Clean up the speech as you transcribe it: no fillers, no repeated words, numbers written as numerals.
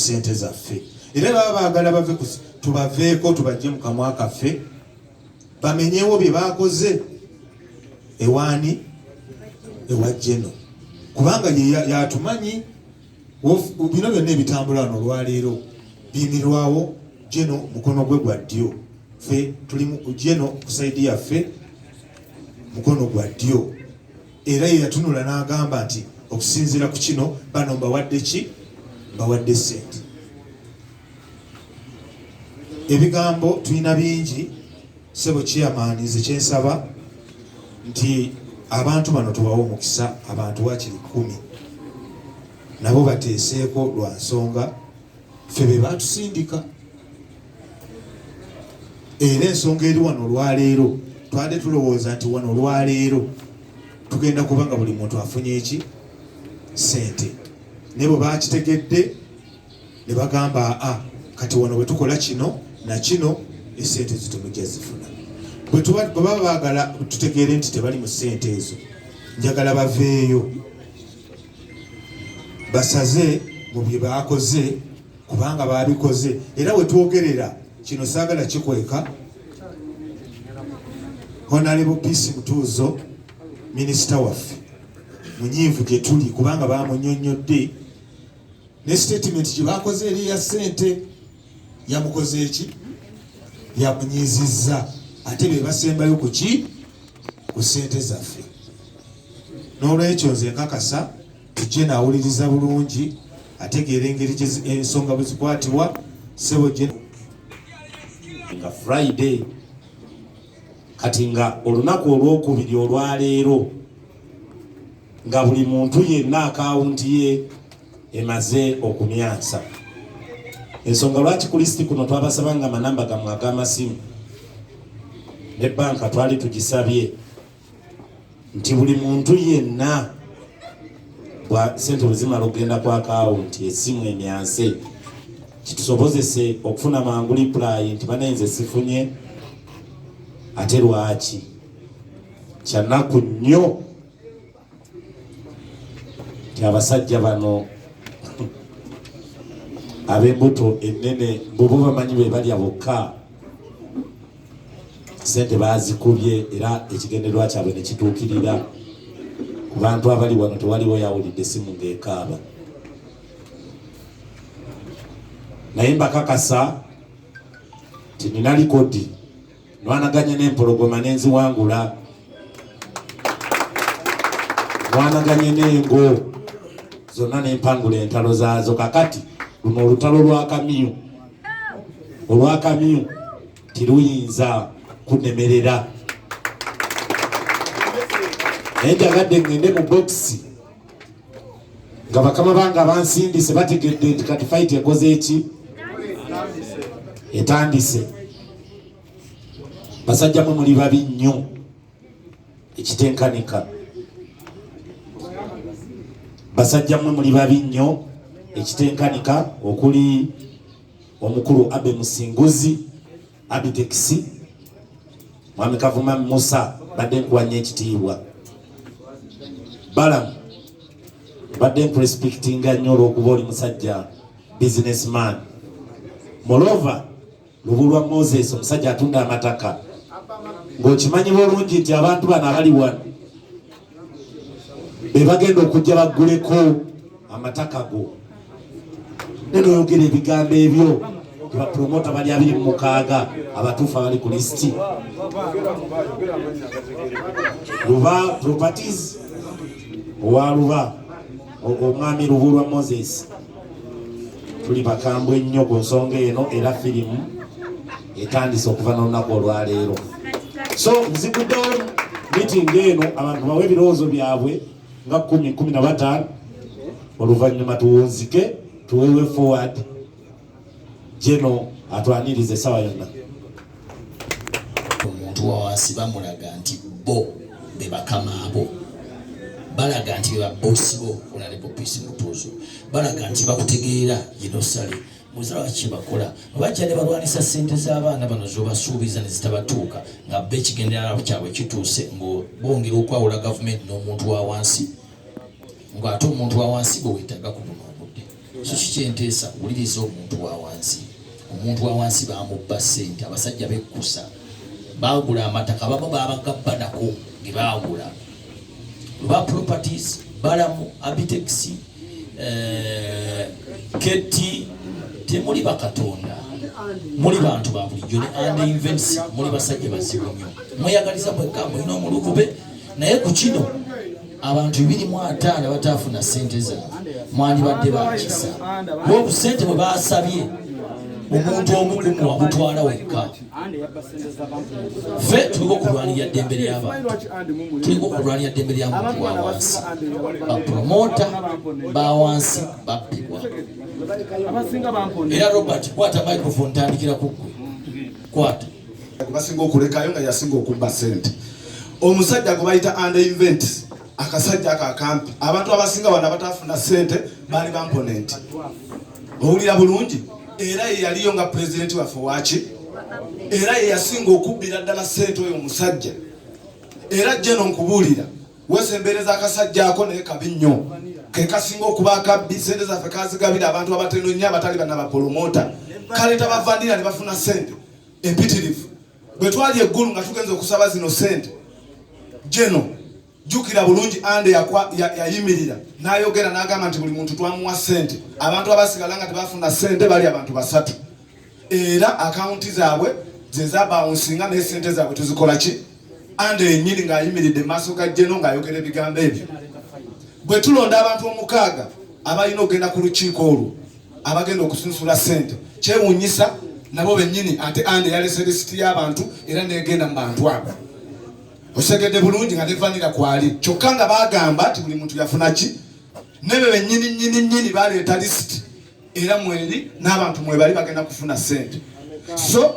sente zaffe era baba baagala bave tubaveeko tubajje mu kamwa kaffe bamenyewo bye baakoze ewaani ewa Jeno kubanga yatumanyi bino byonna ebitambula wano olwaleero biyimirwawo Jeno mukono gwe gwa ddyo ffe tuli mu Jeno kusaidi yaffe mukono gwa ddyo era ye yatunula n'agamba nti okusinziira ku kino bano mbawadde ki mbawadde ssente ebigambo tulina bingi sebo chairman nze kyensaba nti abantu bano tubawo omukisa abantu wakiri 10 nabo bateeseeko lwa nsonga ffe be batusindika era ensonga eri wano olwaleero twade tulowooza nti wano olwaleero tugenda kubanga buli muntu afunye eki sente ne bwe bakitegedde ne bagamba kati wano bwe tukola kino na kino esente zitumujja zifuna bwe baba baagala tutegeere nti tebali mu sente ezo njagala baveeyo basaze mu bye baakoze kubanga baabikoze era we twogerera kino saagala kikweka Honorable Peace Mutuuzo minisita waffe munyiivu gye tuli kubanga bamunyonnyodde ne statement gye baakoze eri ya ssente yamukoze eki yamunyizizza ate be basembayo ku ki ku ssente zaffe n'olwekyo nze nkakasa tujje naawuliriza bulungi ategeera engeri ensonga bwe zikwatibwa sebo gye nga Friday kati nga olunaku olwokubiri olwaleero nga buli muntu yenna akawunti ye emaze okumyansa ensonga lwaki ku listi kuno twabasabanga amanamba gammwe ag'amasimu ne banka twali tugisabye nti buli muntu yenna bwa sente bwezimala okugenda ku akawunti esimu emyanse kitusobozese okufuna mangu reply nti banayinze sifunye ate lwaki kyanaku nnyo nti abasajja bano ab'embuto ennene bwebo bamanyi be balya bokka sente bazikubye era ekigendererwa kyabwe ne kituukirira ku bantu abali wano tewaliwo yawulidde simu ng'ekaaba naye mbakakasa nti nina likodi nwanaganye n'empologoma n'enziwangula nwanaganye n'engo zonna n'empangula entalo zaazo kakati luno olutalo olwakamyu tiruyinza kunemerera naye njagadde ngende mu bokisi nga bakama bange abansindise bategedde nti kati fight ekoze eki etandise basajja mwe muli babi nnyo ekitenkanika basajja mwe muli babi nnyo ekitenkanika okuli omukulu Abe Musinguzi Abitex Mwami Kavuma Musa badde nkuwanya ekitiibwa Balamu badde nkurespectinga nnyo olw'okuba oli musajja businessman moreover Lubulwa Moses omusajja atunda amataka ng'okimanyi bulungi nti abantu bano abali wano be bagenda okujja bagguleko amataka go neno yogera ebigambo ebyo bapromota bali 26 abatuufu abali ku listi Luba Properties owa Luba omwami Lubulwa Moses tuli bakambwe nnyo ku nsonga eno era firimu etandise okuva n'olunaku olwaleero so nziguddewo meeting eno abantu bawe ebirowoozo byabwe nga 10-15 oluvannyuma tuwunzike tuwewe forward Jeno atwanirize sawa yonna omuntu wa wansi bamulaga nti bo be bakama abo balaga nti ba bosi bo Honorable Peace Mutuuzo balaga nti bakutegeera Jeno Sale muzala kibakola bajja ne balwanisa ssente z'abaana bano zobasuubiza ne zitabatuuka nga be kigenderera kyabwe kituuse ngo bongera okwawula gavumenti n'omuntu wa wansi ngo ate omuntu wa wansi gwe weetaga ku buno obudde so kikyenteesa wuliriza omuntu wa wansi bamubba ssente abasajja bekkusa baagula amataka babo babagabbanako ge baagula lwa properties balamu abitex keti temuli bakatonda muli bantu ba bulijjo ne and invents muli basajja bazibu nnyo mweyagaliza bwekka mulina omuluvube naye ku kino abantu 250 bataafuna ssente zaabwe mwandibadde bakisa obusente bwe basabye omuntu omukumu wabutwala wekka ffe tuliko okulwanirira ddembe ly'abantu tuliko okulwanirira ddembe lya muntu wa wansi bapromota ba wansi babbibwa era Robert kwata microphone tandikira kuggwe kwata basinga okulekayo nga yasinga okubba ssente omusajja gwe bayita under invent akasajja akakampi abantu abasinga bana batafuna ssente bali bamponenti owulira bulungi era ye yaliyo nga president waffe waki era ye yasinga okubbira ddala ssente oyo omusajja era jeno nkubuulira wesembereza akasajja ako naye kabi nnyo ke kasinga okuba akabbi ssente zaffe kazigabira abantu abateno nnyo abatali banna bapolomota kaleeta bavandira ne bafuna ssente empitirivu bwe twali eggulu nga tugenza okusaba zino ssente jeno jukira bulungi ande yayimirira n'ayogera n'agamba nti buli muntu twamuwa ssente abantu abasigala nga tebafuna ssente bali abantu 3 era akawunti zaabwe zezabawunsinga n'essente zaabwe tuzikola ki ande yennyini ng'ayimiridde maaso ga jeno ng'ayogera ebigambo ebyo bwe tulonda abantu 6 abalina okugenda ku lukiiko olwo abagenda okusunsula ssente kyewuunyisa nabo bennyini ate ande yalese lisiti y'abantu era negenda mu bantu abo osegedde bulungi nga nevanira kwali kyokka nga bagamba nti buli muntu yafuna ki nebe bennyini baleeta lisiti era mweri n'abantu mwebali bagenda kufuna ssente so